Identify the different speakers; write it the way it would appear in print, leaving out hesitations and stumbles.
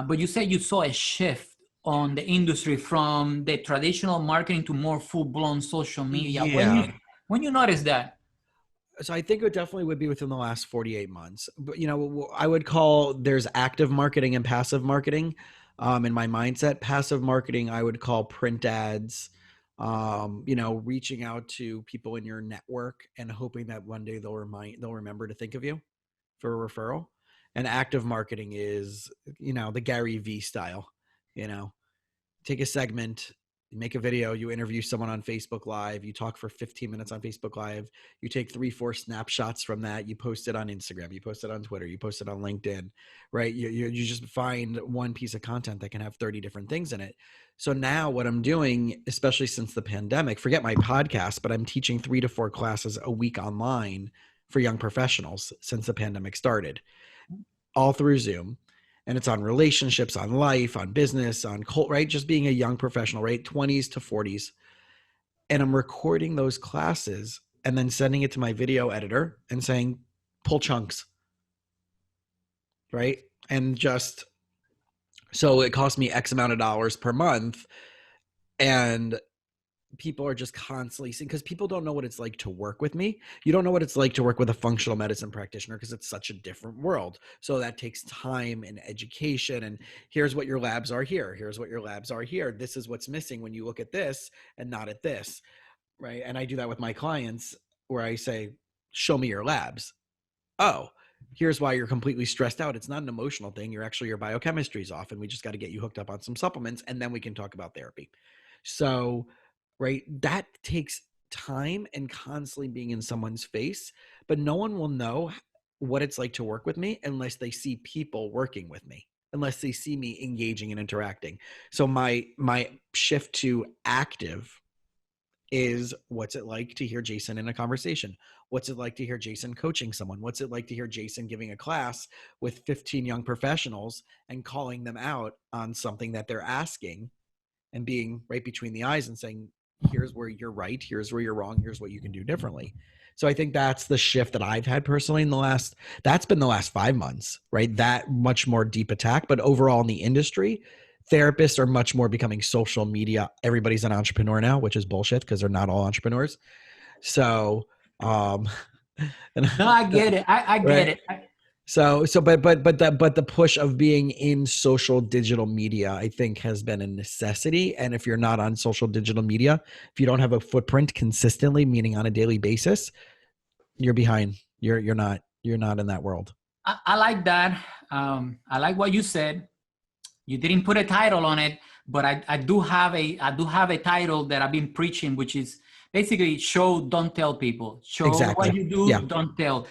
Speaker 1: But you said you saw a shift on the industry from the traditional marketing to more full-blown social media.
Speaker 2: Yeah.
Speaker 1: When you noticed that?
Speaker 2: So I think it definitely would be within the last 48 months. But, I would call there's active marketing and passive marketing. In my mindset, passive marketing, I would call print ads, reaching out to people in your network and hoping that one day they'll remember to think of you for a referral. And active marketing is, the Gary V style, you know, take a segment, you make a video, you interview someone on Facebook Live, you talk for 15 minutes on Facebook Live, you take 3-4 snapshots from that, you post it on Instagram, you post it on Twitter, you post it on LinkedIn, right? You just find one piece of content that can have 30 different things in it. So now what I'm doing, especially since the pandemic, forget my podcast, but I'm teaching 3 to 4 classes a week online for young professionals since the pandemic started, all through Zoom. And it's on relationships, on life, on business, on cult, right? Just being a young professional, right? 20s to 40s. And I'm recording those classes and then sending it to my video editor and saying, pull chunks, right? And just, so it costs me X amount of dollars per month. And people are just constantly seeing, because people don't know what it's like to work with me. You don't know what it's like to work with a functional medicine practitioner because it's such a different world. So that takes time and education. And here's what your labs are here. Here's what your labs are here. This is what's missing when you look at this and not at this, right? And I do that with my clients where I say, show me your labs. Oh, here's why you're completely stressed out. It's not an emotional thing. Your biochemistry's off, and we just got to get you hooked up on some supplements, and then we can talk about therapy. So, right, that takes time and constantly being in someone's face, but no one will know what it's like to work with me unless they see people working with me, unless they see me engaging and interacting. So my shift to active is, what's it like to hear Jason in a conversation? What's it like to hear Jason coaching someone? What's it like to hear Jason giving a class with 15 young professionals and calling them out on something that they're asking and being right between the eyes and saying, here's where you're right, here's where you're wrong, here's what you can do differently. So I think that's the shift that I've had personally that's been the last 5 months, right? That much more deep attack. But overall in the industry, therapists are much more becoming social media. Everybody's an entrepreneur now, which is bullshit because they're not all entrepreneurs. So,
Speaker 1: No, I get it. I get it.
Speaker 2: But the push of being in social digital media, I think, has been a necessity. And if you're not on social digital media, if you don't have a footprint consistently, meaning on a daily basis, you're behind. You're not in that world.
Speaker 1: I like that. I like what you said. You didn't put a title on it, but I do have a title that I've been preaching, which is basically show, don't tell people. Show
Speaker 2: Exactly.
Speaker 1: what you do,
Speaker 2: Yeah.
Speaker 1: don't tell.